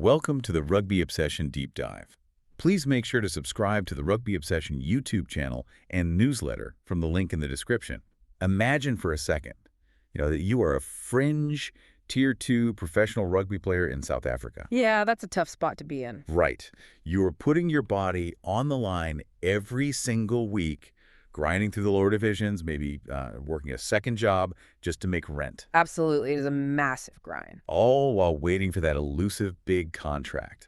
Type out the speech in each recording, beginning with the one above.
Welcome to the Rugby Obsession Deep Dive. Please make sure to subscribe to the Rugby Obsession YouTube channel and newsletter from the link in the description. Imagine for a second, that you are a fringe Tier 2 professional rugby player in South Africa. Yeah, that's a tough spot to be in. Right. You are putting your body on the line every single week, grinding through the lower divisions, maybe working a second job just to make rent. Absolutely. It is a massive grind. All while waiting for that elusive big contract.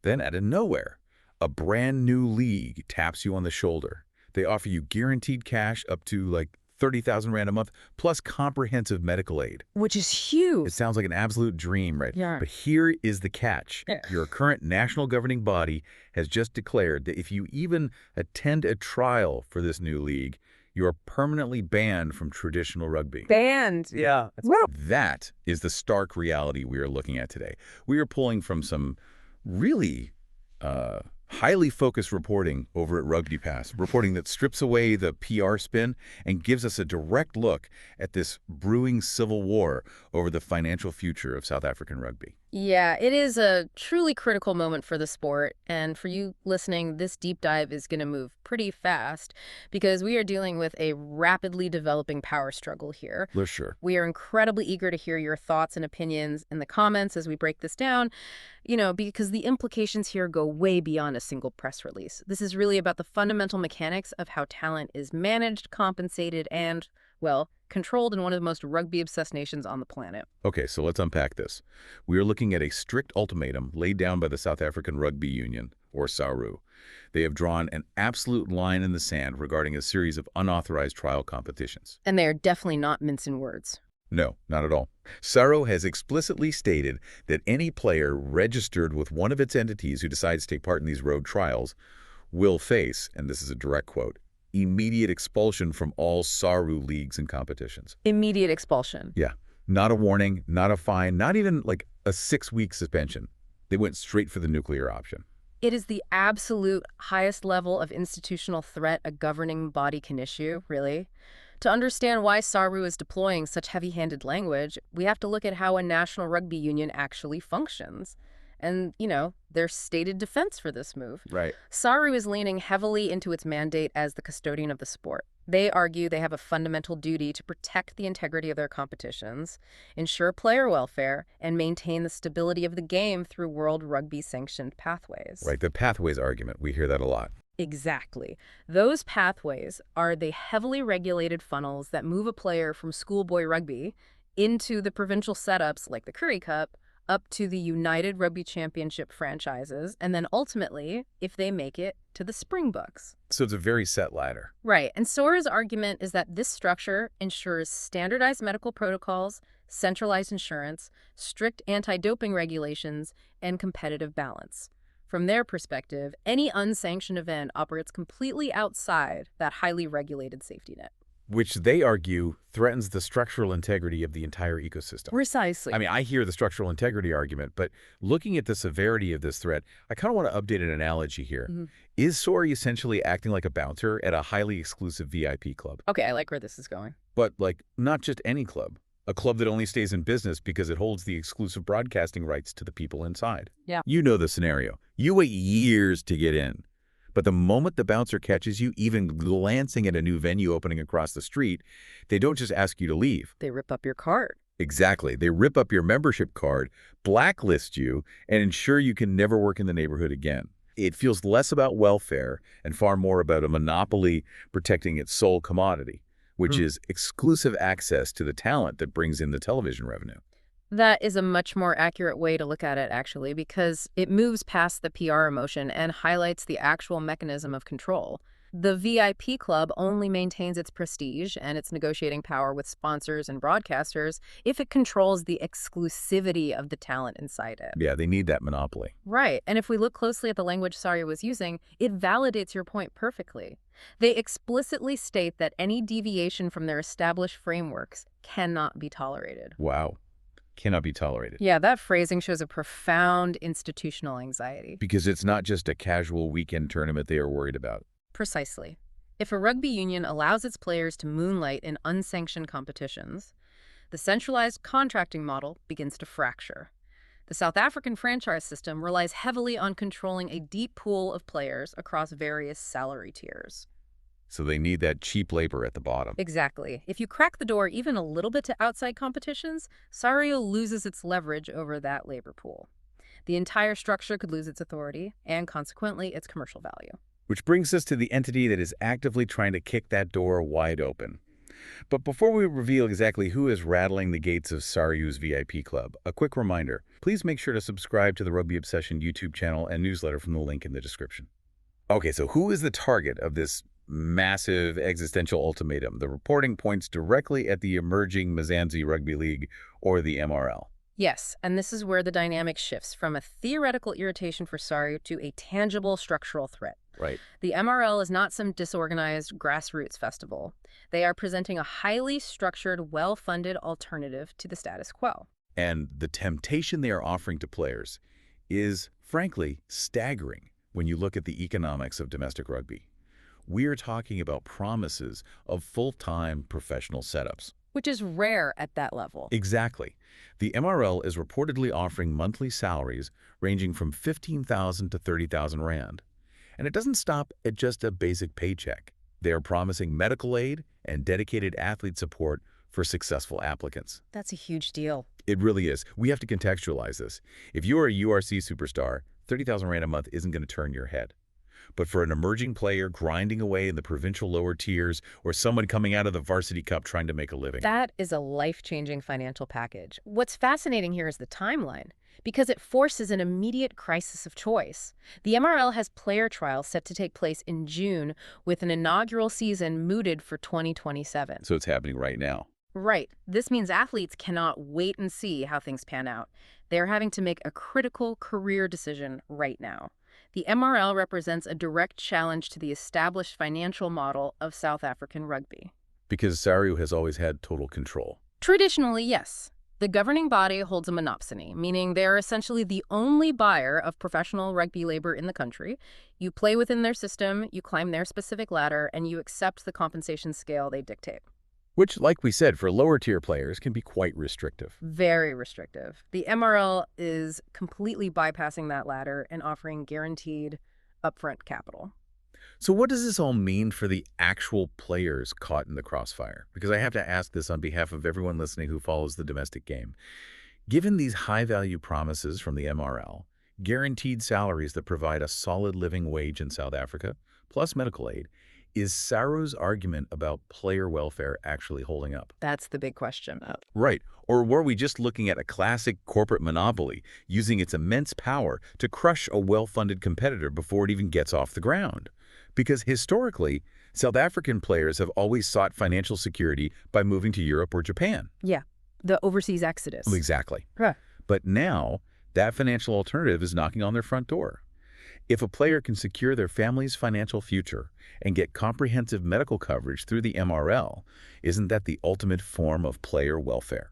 Then out of nowhere, a brand new league taps you on the shoulder. They offer you guaranteed cash up to like 30,000 Rand a month, plus comprehensive medical aid. Which is huge. It sounds like an absolute dream, right? Yeah. But here is the catch. Your current national governing body has just declared that if you even attend a trial for this new league, you are permanently banned from traditional rugby. Banned. Yeah. That is the stark reality we are looking at today. We are pulling from some really highly focused reporting over at Rugby Pass, reporting that strips away the PR spin and gives us a direct look at this brewing civil war over the financial future of South African rugby. Yeah, it is a truly critical moment for the sport. And for you listening, this deep dive is going to move pretty fast because we are dealing with a rapidly developing power struggle here. For sure. We are incredibly eager to hear your thoughts and opinions in the comments as we break this down, because the implications here go way beyond a single press release. This is really about the fundamental mechanics of how talent is managed, compensated, and, well, controlled in one of the most rugby-obsessed nations on the planet. Okay, so let's unpack this. We are looking at a strict ultimatum laid down by the South African Rugby Union, or SARU. They have drawn an absolute line in the sand regarding a series of unauthorized trial competitions. And they are definitely not mincing words. No, not at all. SARU has explicitly stated that any player registered with one of its entities who decides to take part in these road trials will face, and this is a direct quote, immediate expulsion from all SARU leagues and competitions. Immediate expulsion. Yeah. Not a warning, not a fine, not even like a 6-week suspension. They went straight for the nuclear option. It is the absolute highest level of institutional threat a governing body can issue, really. To understand why SARU is deploying such heavy-handed language, we have to look at how a national rugby union actually functions. And, their stated defense for this move. Right. SARU is leaning heavily into its mandate as the custodian of the sport. They argue they have a fundamental duty to protect the integrity of their competitions, ensure player welfare, and maintain the stability of the game through World Rugby-sanctioned pathways. Right, the pathways argument. We hear that a lot. Exactly. Those pathways are the heavily regulated funnels that move a player from schoolboy rugby into the provincial setups like the Currie Cup, up to the United Rugby Championship franchises, and then ultimately, if they make it, to the Springboks. So it's a very set ladder. Right, and SARU's argument is that this structure ensures standardized medical protocols, centralized insurance, strict anti-doping regulations, and competitive balance. From their perspective, any unsanctioned event operates completely outside that highly regulated safety net. Which they argue threatens the structural integrity of the entire ecosystem. Precisely. I mean, I hear the structural integrity argument, but looking at the severity of this threat, I kind of want to update an analogy here. Is SARU essentially acting like a bouncer at a highly exclusive VIP club? Okay, I like where this is going. But, not just any club. A club that only stays in business because it holds the exclusive broadcasting rights to the people inside. Yeah. You know the scenario. You wait years to get in. But the moment the bouncer catches you, even glancing at a new venue opening across the street, they don't just ask you to leave. They rip up your card. Exactly. They rip up your membership card, blacklist you, and ensure you can never work in the neighborhood again. It feels less about welfare and far more about a monopoly protecting its sole commodity, which is exclusive access to the talent that brings in the television revenue. That is a much more accurate way to look at it, actually, because it moves past the PR emotion and highlights the actual mechanism of control. The VIP club only maintains its prestige and its negotiating power with sponsors and broadcasters if it controls the exclusivity of the talent inside it. Yeah, they need that monopoly. Right. And if we look closely at the language SARU was using, it validates your point perfectly. They explicitly state that any deviation from their established frameworks cannot be tolerated. Wow. Cannot be tolerated. Yeah, that phrasing shows a profound institutional anxiety. Because it's not just a casual weekend tournament they are worried about. Precisely. If a rugby union allows its players to moonlight in unsanctioned competitions, the centralized contracting model begins to fracture. The South African franchise system relies heavily on controlling a deep pool of players across various salary tiers. So they need that cheap labor at the bottom. Exactly. If you crack the door even a little bit to outside competitions, SARU loses its leverage over that labor pool. The entire structure could lose its authority and, consequently, its commercial value. Which brings us to the entity that is actively trying to kick that door wide open. But before we reveal exactly who is rattling the gates of SARU's VIP club, a quick reminder, please make sure to subscribe to the Rugby Obsession YouTube channel and newsletter from the link in the description. Okay, so who is the target of this massive existential ultimatum? The reporting points directly at the emerging Mzanzi Rugby League, or the MRL. Yes, and this is where the dynamic shifts from a theoretical irritation for SARU to a tangible structural threat. Right. The MRL is not some disorganized grassroots festival. They are presenting a highly structured, well-funded alternative to the status quo. And the temptation they are offering to players is, frankly, staggering when you look at the economics of domestic rugby. We're talking about promises of full-time professional setups. Which is rare at that level. Exactly. The MRL is reportedly offering monthly salaries ranging from 15,000 to 30,000 Rand. And it doesn't stop at just a basic paycheck. They are promising medical aid and dedicated athlete support for successful applicants. That's a huge deal. It really is. We have to contextualize this. If you are a URC superstar, 30,000 Rand a month isn't going to turn your head. But for an emerging player grinding away in the provincial lower tiers, or someone coming out of the varsity cup trying to make a living, That is a life-changing financial package. What's fascinating here is the timeline, because it forces an immediate crisis of choice. The MRL has player trials set to take place in June, with an inaugural season mooted for 2027. so it's happening right now. Right. This means athletes cannot wait and see how things pan out. They're having to make a critical career decision right now. The MRL represents a direct challenge to the established financial model of South African rugby. Because SARU has always had total control. Traditionally, yes. The governing body holds a monopsony, meaning they're essentially the only buyer of professional rugby labor in the country. You play within their system, you climb their specific ladder, and you accept the compensation scale they dictate. Which, like we said, for lower-tier players can be quite restrictive. Very restrictive. The MRL is completely bypassing that ladder and offering guaranteed upfront capital. So what does this all mean for the actual players caught in the crossfire? Because I have to ask this on behalf of everyone listening who follows the domestic game. Given these high-value promises from the MRL, guaranteed salaries that provide a solid living wage in South Africa, plus medical aid, is SARU's argument about player welfare actually holding up? That's the big question. Right. Or were we just looking at a classic corporate monopoly, using its immense power to crush a well-funded competitor before it even gets off the ground? Because historically, South African players have always sought financial security by moving to Europe or Japan. Yeah, the overseas exodus. Exactly. Huh. But now, that financial alternative is knocking on their front door. If a player can secure their family's financial future and get comprehensive medical coverage through the MRL, isn't that the ultimate form of player welfare?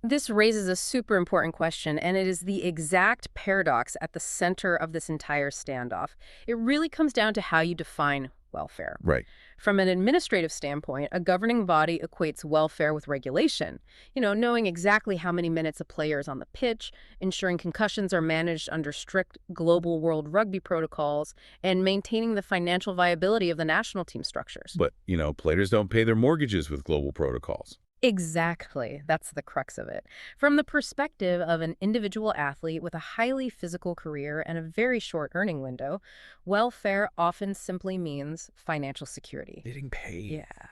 This raises a super important question, and it is the exact paradox at the center of this entire standoff. It really comes down to how you define welfare. Right. From an administrative standpoint, a governing body equates welfare with regulation. Knowing exactly how many minutes a player is on the pitch, ensuring concussions are managed under strict global world rugby protocols, and maintaining the financial viability of the national team structures. But, players don't pay their mortgages with global protocols. Exactly. That's the crux of it. From the perspective of an individual athlete with a highly physical career and a very short earning window, welfare often simply means financial security. Getting paid. Yeah.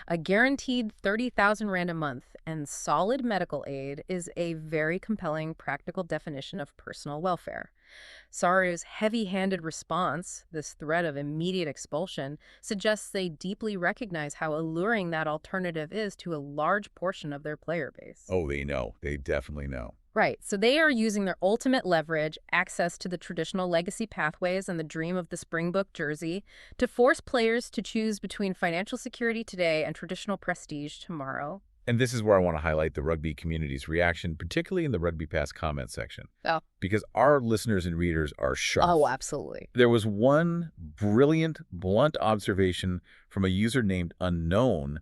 A guaranteed 30,000 Rand a month and solid medical aid is a very compelling practical definition of personal welfare. SARU's heavy-handed response, this threat of immediate expulsion, suggests they deeply recognize how alluring that alternative is to a large portion of their player base. Oh, they know. They definitely know. Right. So they are using their ultimate leverage, access to the traditional legacy pathways and the dream of the Springbok jersey, to force players to choose between financial security today and traditional prestige tomorrow. And this is where I want to highlight the rugby community's reaction, particularly in the Rugby Pass comment section. Oh. Because our listeners and readers are sharp. Oh, absolutely. There was one brilliant, blunt observation from a user named Unknown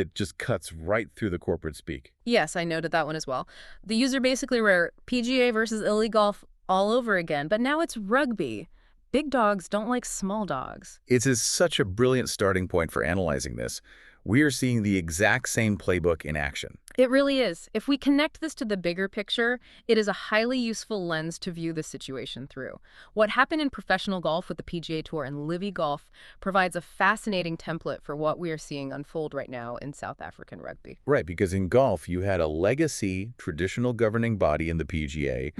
that just cuts right through the corporate speak. Yes, I noted that one as well. The user basically wrote PGA versus illegal golf all over again, but now it's rugby. Big dogs don't like small dogs. It's such a brilliant starting point for analyzing this. We are seeing the exact same playbook in action. It really is. If we connect this to the bigger picture, it is a highly useful lens to view the situation through. What happened in professional golf with the PGA Tour and Livy Golf provides a fascinating template for what we are seeing unfold right now in South African rugby. Right, because in golf, you had a legacy traditional governing body in the PGA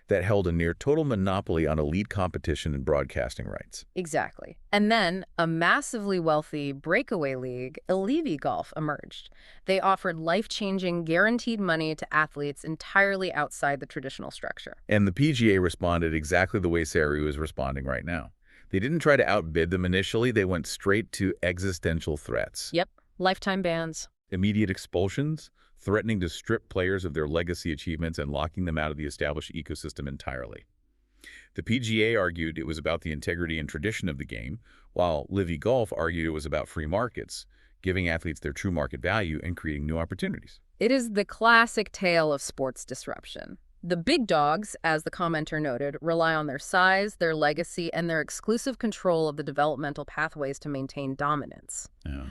that held a near total monopoly on elite competition and broadcasting rights. Exactly. And then a massively wealthy breakaway league, Livy Golf, emerged. They offered life-changing guaranteed money to athletes entirely outside the traditional structure. And the PGA responded exactly the way SARU is responding right now. They didn't try to outbid them initially. They went straight to existential threats. Yep, lifetime bans. Immediate expulsions, threatening to strip players of their legacy achievements and locking them out of the established ecosystem entirely. The PGA argued it was about the integrity and tradition of the game, while Livy Golf argued it was about free markets, giving athletes their true market value and creating new opportunities. It is the classic tale of sports disruption. The big dogs, as the commenter noted, rely on their size, their legacy, and their exclusive control of the developmental pathways to maintain dominance. Yeah.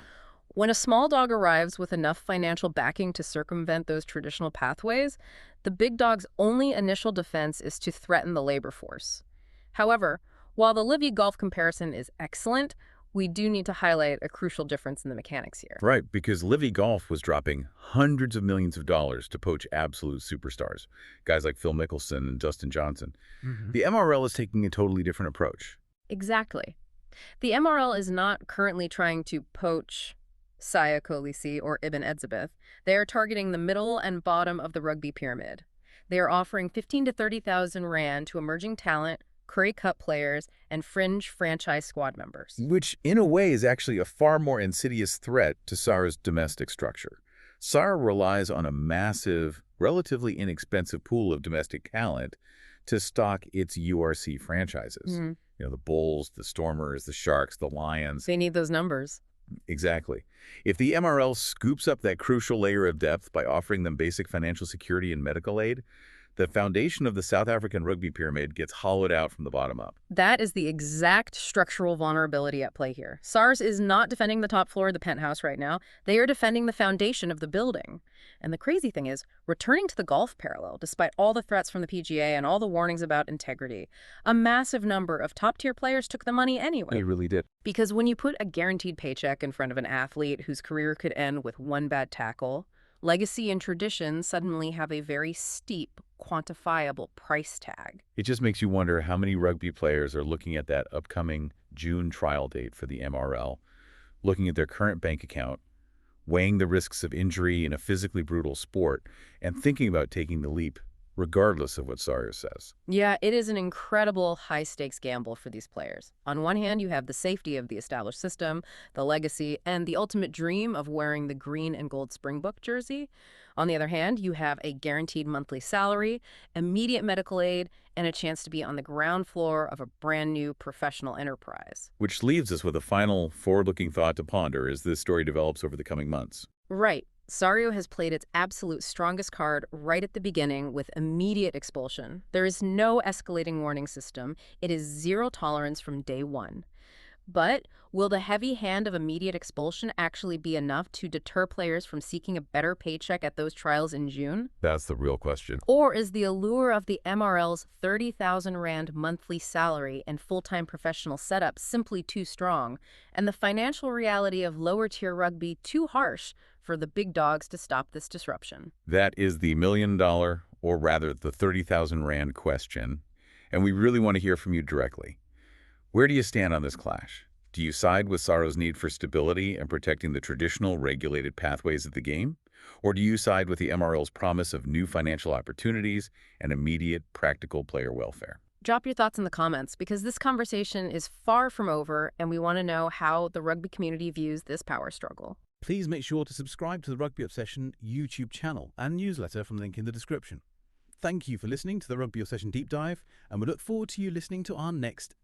When a small dog arrives with enough financial backing to circumvent those traditional pathways, the big dog's only initial defense is to threaten the labor force. However, while the Livy Golf comparison is excellent, we do need to highlight a crucial difference in the mechanics here. Right, because Livy Golf was dropping hundreds of millions of dollars to poach absolute superstars, guys like Phil Mickelson and Dustin Johnson. The MRL is taking a totally different approach. Exactly. The MRL is not currently trying to poach Siya Kolisi or Ibn Edzebeth. They are targeting the middle and bottom of the rugby pyramid. They are offering 15 to 30,000 rand to emerging talent, Curry Cup players, and fringe franchise squad members. Which, in a way, is actually a far more insidious threat to SARU's domestic structure. SARU relies on a massive, relatively inexpensive pool of domestic talent to stock its URC franchises. The Bulls, the Stormers, the Sharks, the Lions. They need those numbers. Exactly. If the MRL scoops up that crucial layer of depth by offering them basic financial security and medical aid, the foundation of the South African rugby pyramid gets hollowed out from the bottom up. That is the exact structural vulnerability at play here. SARS is not defending the top floor of the penthouse right now. They are defending the foundation of the building. And the crazy thing is, returning to the golf parallel, despite all the threats from the PGA and all the warnings about integrity, a massive number of top-tier players took the money anyway. They really did. Because when you put a guaranteed paycheck in front of an athlete whose career could end with one bad tackle, legacy and tradition suddenly have a very steep, quantifiable price tag. It just makes you wonder how many rugby players are looking at that upcoming June trial date for the MRL, looking at their current bank account, weighing the risks of injury in a physically brutal sport, and thinking about taking the leap, regardless of what SARU says. Yeah, it is an incredible high-stakes gamble for these players. On one hand, you have the safety of the established system, the legacy, and the ultimate dream of wearing the green and gold Springbok jersey. On the other hand, you have a guaranteed monthly salary, immediate medical aid, and a chance to be on the ground floor of a brand new professional enterprise. Which leaves us with a final forward-looking thought to ponder as this story develops over the coming months. Right. SARU has played its absolute strongest card right at the beginning with immediate expulsion. There is no escalating warning system. It is zero tolerance from day one. But will the heavy hand of immediate expulsion actually be enough to deter players from seeking a better paycheck at those trials in June? That's the real question. Or is the allure of the MRL's 30,000 Rand monthly salary and full-time professional setup simply too strong, and the financial reality of lower-tier rugby too harsh for the big dogs to stop this disruption? That is the $1 million, or rather the 30,000 Rand question, and we really want to hear from you directly. Where do you stand on this clash? Do you side with SARU's need for stability and protecting the traditional regulated pathways of the game? Or do you side with the MRL's promise of new financial opportunities and immediate practical player welfare? Drop your thoughts in the comments, because this conversation is far from over and we want to know how the rugby community views this power struggle. Please make sure to subscribe to the Rugby Obsession YouTube channel and newsletter from the link in the description. Thank you for listening to the Rugby Obsession Deep Dive, and we look forward to you listening to our next